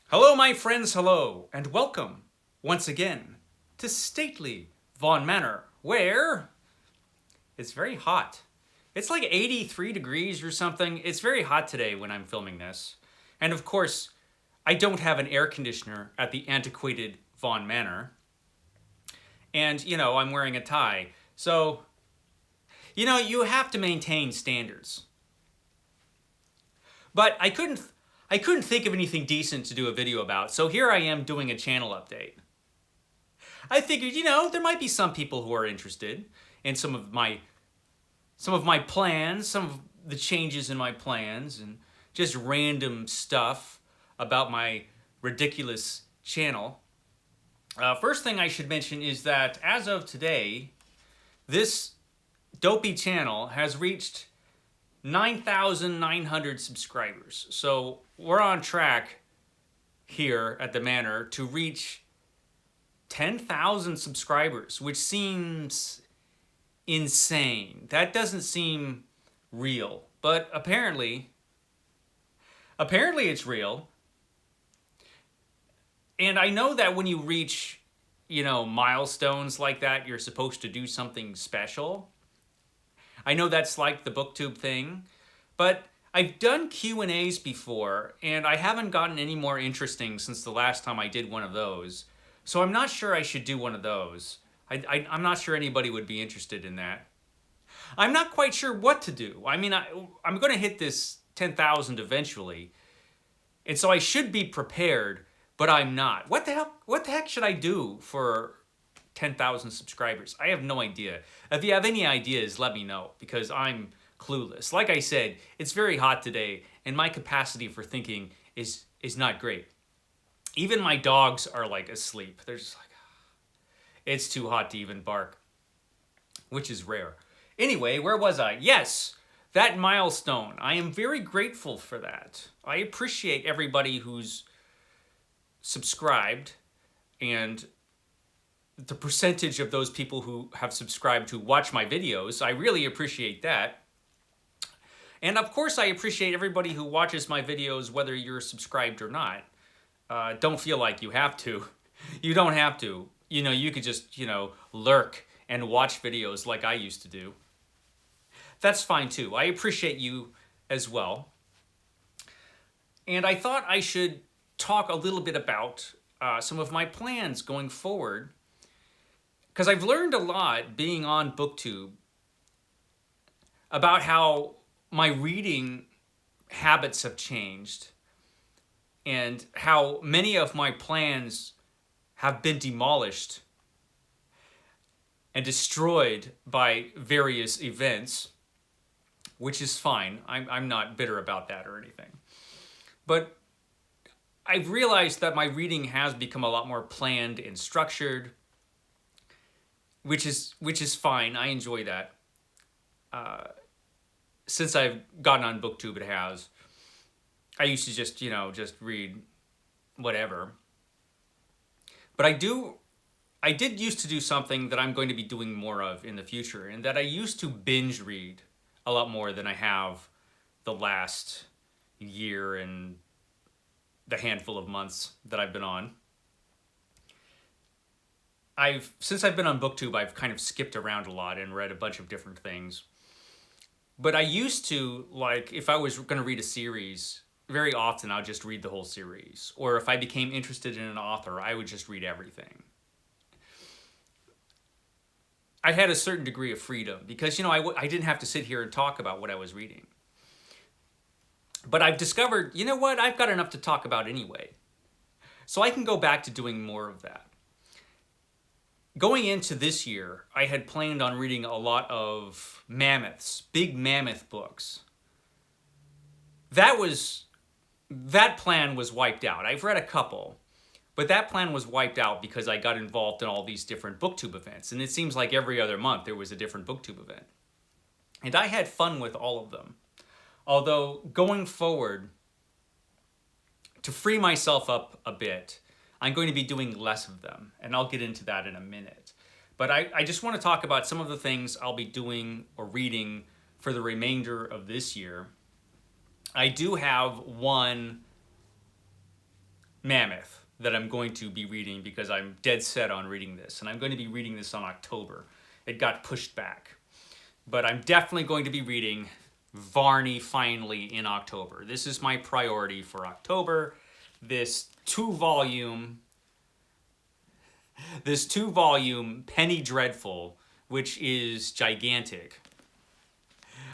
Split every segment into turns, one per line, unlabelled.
Hello, my friends, hello, and welcome once again to stately Vaughan Manor, where it's very hot. It's like 83 degrees or something. It's very hot today when I'm filming this. And of course, I don't have an air conditioner at the antiquated Vaughan Manor. And, I'm wearing a tie. So, you have to maintain standards. But I couldn't think of anything decent to do a video about, so here I am doing a channel update. I figured, there might be some people who are interested in some of my plans, some of the changes in my plans, and just random stuff about my ridiculous channel. First thing I should mention is that as of today, this Dopey channel has reached 9,900 subscribers. So we're on track here at the Manor to reach 10,000 subscribers, which seems insane. That doesn't seem real, but apparently it's real. And I know that when you reach, milestones like that, you're supposed to do something special. I know that's like the BookTube thing, but I've done Q&As before, and I haven't gotten any more interesting since the last time I did one of those. So I'm not sure I should do one of those. I'm not sure anybody would be interested in that. I'm not quite sure what to do. I mean, I'm going to hit this 10,000 eventually, and so I should be prepared, but I'm not. What the heck should I do for 10,000 subscribers? I have no idea. If you have any ideas, let me know, because I'm clueless. Like I said, it's very hot today, and my capacity for thinking is not great. Even my dogs are like asleep. They're just like, it's too hot to even bark, which is rare. Anyway, where was I? Yes, that milestone. I am very grateful for that. I appreciate everybody who's subscribed, and the percentage of those people who have subscribed who watch my videos. I really appreciate that. And of course, I appreciate everybody who watches my videos, whether you're subscribed or not. Don't feel like you have to. You don't have to. You could just, lurk and watch videos like I used to do. That's fine too. I appreciate you as well. And I thought I should talk a little bit about some of my plans going forward, because I've learned a lot being on BookTube about how my reading habits have changed and how many of my plans have been demolished and destroyed by various events, which is fine. I'm not bitter about that or anything. But I've realized that my reading has become a lot more planned and structured, which is fine. I enjoy that. Since I've gotten on BookTube, it has. I used to just read whatever. But I did used to do something that I'm going to be doing more of in the future, and that I used to binge read a lot more than I have the last year and the handful of months that I've been on. Since I've been on BookTube, I've kind of skipped around a lot and read a bunch of different things. But I used to, like, if I was going to read a series, very often I'll just read the whole series. Or if I became interested in an author, I would just read everything. I had a certain degree of freedom because, I didn't have to sit here and talk about what I was reading. But I've discovered, I've got enough to talk about anyway. So I can go back to doing more of that. Going into this year, I had planned on reading a lot of mammoths, big mammoth books. That plan was wiped out. I've read a couple, but that plan was wiped out because I got involved in all these different BookTube events. And it seems like every other month there was a different BookTube event. And I had fun with all of them. Although going forward, to free myself up a bit, I'm going to be doing less of them, and I'll get into that in a minute. But I just want to talk about some of the things I'll be doing or reading for the remainder of this year. I do have one mammoth that I'm going to be reading because I'm dead set on reading this. And I'm going to be reading this on October. It got pushed back. But I'm definitely going to be reading Varney finally in October. This is my priority for October. This two-volume Penny Dreadful, which is gigantic.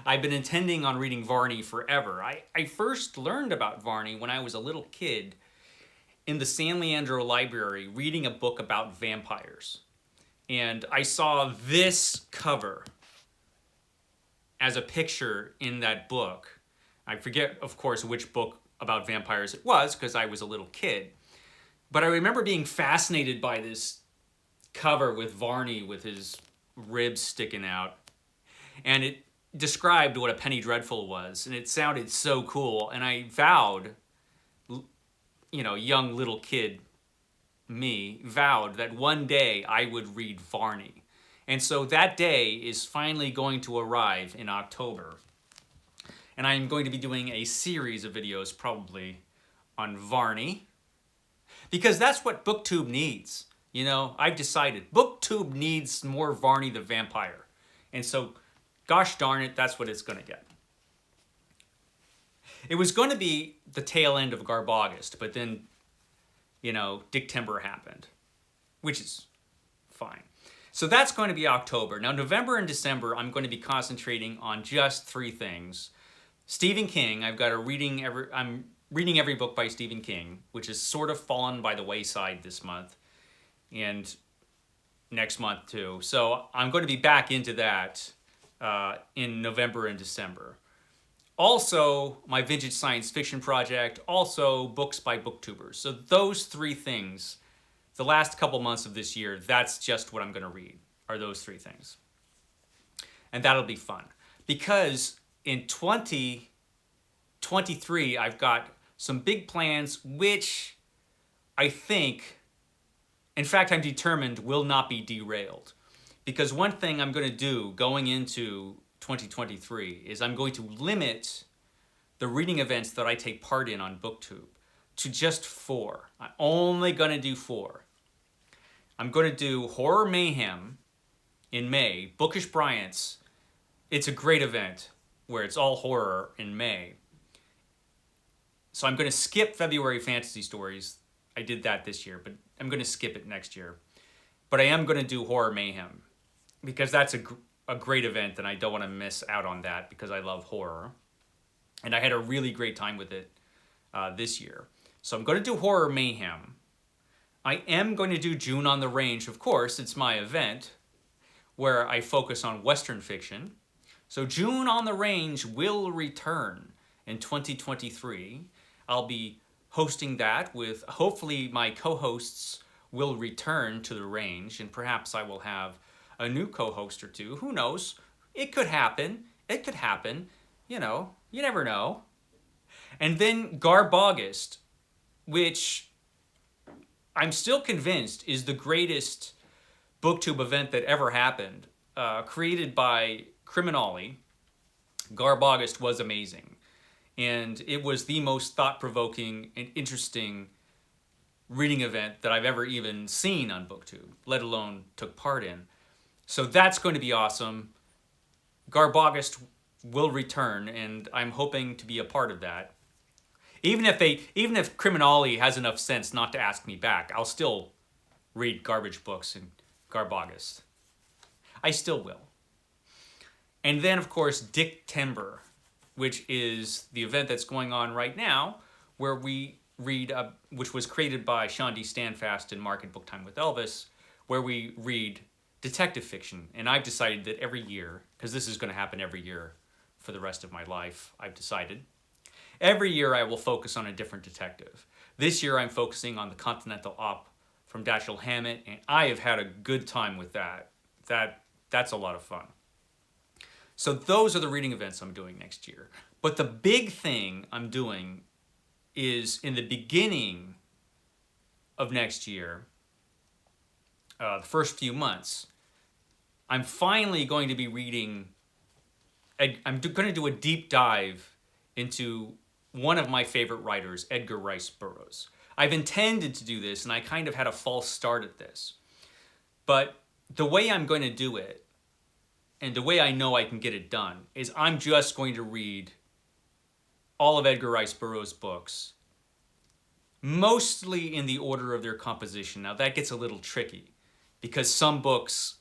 I've been intending on reading Varney forever. I first learned about Varney when I was a little kid in the San Leandro Library reading a book about vampires. And I saw this cover as a picture in that book. I forget, of course, which book about vampires it was because I was a little kid. But I remember being fascinated by this cover with Varney with his ribs sticking out. And it described what a Penny Dreadful was. And it sounded so cool. And I vowed, young little kid me, vowed that one day I would read Varney. And so that day is finally going to arrive in October. And I'm going to be doing a series of videos probably on Varney. Because that's what BookTube needs. I've decided BookTube needs more Varney the Vampire. And so, gosh darn it, that's what it's going to get. It was going to be the tail end of Garbogust, but then, Dick Timber happened, which is fine. So that's going to be October. Now, November and December, I'm going to be concentrating on just 3 things. Stephen King, I'm reading every book by Stephen King, which has sort of fallen by the wayside this month and next month too. So I'm going to be back into that in November and December. Also, my vintage science fiction project, also books by booktubers. So those 3 things, the last couple months of this year, that's just what I'm going to read, are those 3 things. And that'll be fun. Because in 2023, I've got some big plans, which I think, in fact, I'm determined will not be derailed. Because one thing I'm going to do going into 2023 is I'm going to limit the reading events that I take part in on BookTube to just 4. I'm only going to do 4. I'm going to do Horror Mayhem in May, Bookish Bryant's. It's a great event where it's all horror in May. So I'm going to skip February Fantasy Stories. I did that this year, but I'm going to skip it next year. But I am going to do Horror Mayhem because that's a great event and I don't want to miss out on that because I love horror. And I had a really great time with it this year. So I'm going to do Horror Mayhem. I am going to do June on the Range, of course. It's my event where I focus on Western fiction. So June on the Range will return in 2023. I'll be hosting that with, hopefully my co-hosts will return to the range and perhaps I will have a new co-host or 2. Who knows? It could happen. It could happen. You never know. And then Garbogust, which I'm still convinced is the greatest BookTube event that ever happened. Created by Criminali, Garbogust was amazing. And it was the most thought-provoking and interesting reading event that I've ever even seen on BookTube, let alone took part in. So that's going to be awesome. Garbogust will return, and I'm hoping to be a part of that. Even if Criminali has enough sense not to ask me back, I'll still read garbage books in Garbogust. I still will. And then, of course, Dick Timber, which is the event that's going on right now, where we read, which was created by Sean D. Standfast and Mark at Book Time with Elvis, where we read detective fiction. And I've decided that every year, because this is going to happen every year for the rest of my life, I've decided, every year I will focus on a different detective. This year I'm focusing on the Continental Op from Dashiell Hammett, and I have had a good time with that. That's a lot of fun. So those are the reading events I'm doing next year. But the big thing I'm doing is in the beginning of next year, the first few months, I'm finally going to be reading, I'm going to do a deep dive into one of my favorite writers, Edgar Rice Burroughs. I've intended to do this, and I kind of had a false start at this. But the way I'm going to do it, and the way I know I can get it done, is I'm just going to read all of Edgar Rice Burroughs' books, mostly in the order of their composition. Now that gets a little tricky, because some books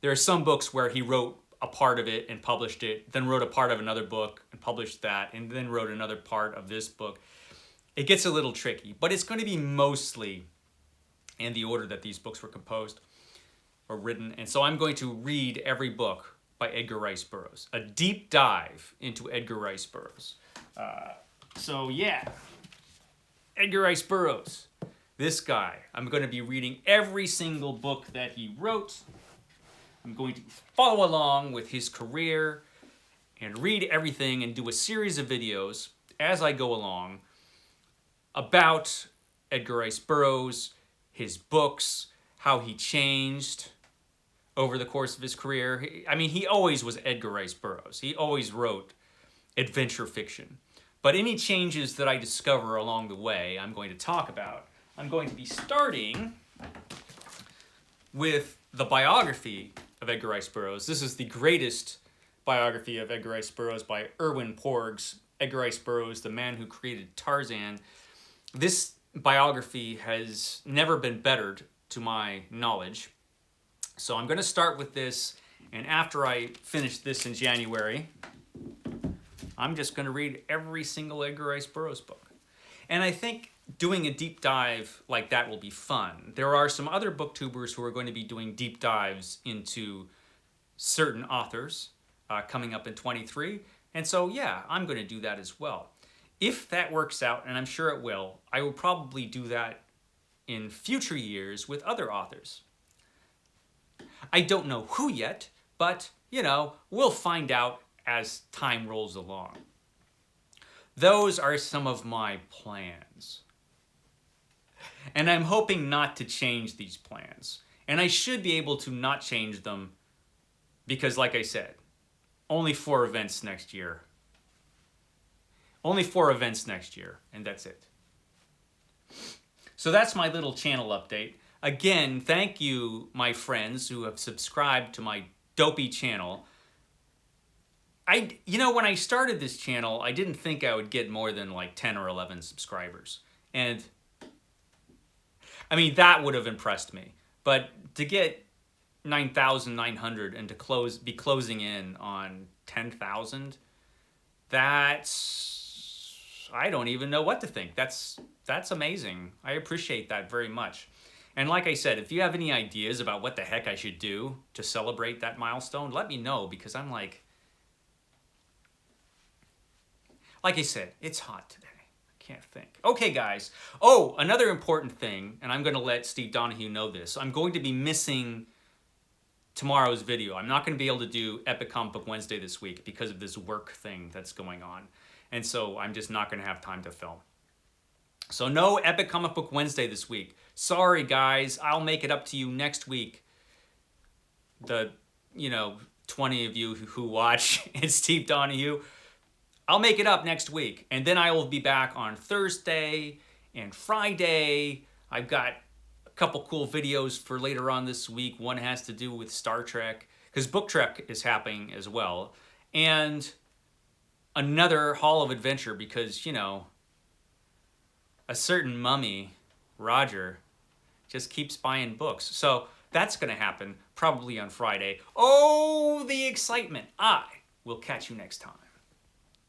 there are some books where he wrote a part of it and published it, then wrote a part of another book and published that, and then wrote another part of this book. It gets a little tricky, but it's going to be mostly in the order that these books were composed or written. And so I'm going to read every book by Edgar Rice Burroughs, a deep dive into Edgar Rice Burroughs. So yeah, Edgar Rice Burroughs, this guy. I'm going to be reading every single book that he wrote. I'm going to follow along with his career and read everything and do a series of videos as I go along about Edgar Rice Burroughs, his books, how he changed over the course of his career. I mean, he always was Edgar Rice Burroughs. He always wrote adventure fiction. But any changes that I discover along the way, I'm going to talk about. I'm going to be starting with the biography of Edgar Rice Burroughs. This is the greatest biography of Edgar Rice Burroughs by Erwin Porges. Edgar Rice Burroughs, the man who created Tarzan. This biography has never been bettered to my knowledge. So I'm going to start with this, and after I finish this in January, I'm just going to read every single Edgar Rice Burroughs book. And I think doing a deep dive like that will be fun. There are some other booktubers who are going to be doing deep dives into certain authors coming up in 23. And so, yeah, I'm going to do that as well. If that works out, and I'm sure it will, I will probably do that in future years with other authors. I don't know who yet, but, you know, we'll find out as time rolls along. Those are some of my plans. And I'm hoping not to change these plans. And I should be able to not change them because, like I said, only 4 events next year. Only 4 events next year, and that's it. So that's my little channel update. Again, thank you, my friends who have subscribed to my Dopey channel. You know, when I started this channel, I didn't think I would get more than like 10 or 11 subscribers. And I mean, that would have impressed me. But to get 9,900 and to be closing in on 10,000, I don't even know what to think. That's amazing. I appreciate that very much. And like I said, if you have any ideas about what the heck I should do to celebrate that milestone, let me know, because I'm like I said, it's hot today. I can't think. Okay, guys. Oh, another important thing, and I'm going to let Steve Donahue know this. I'm going to be missing tomorrow's video. I'm not going to be able to do Epic Comic Book Wednesday this week because of this work thing that's going on. And so I'm just not going to have time to film. So no Epic Comic Book Wednesday this week. Sorry, guys. I'll make it up to you next week. The, 20 of you who watch, it's Steve Donahue. I'll make it up next week. And then I will be back on Thursday and Friday. I've got a couple cool videos for later on this week. One has to do with Star Trek, because Book Trek is happening as well. And another Hall of Adventure, because, a certain mummy, Roger, just keeps buying books. So that's going to happen probably on Friday. Oh, the excitement. I will catch you next time.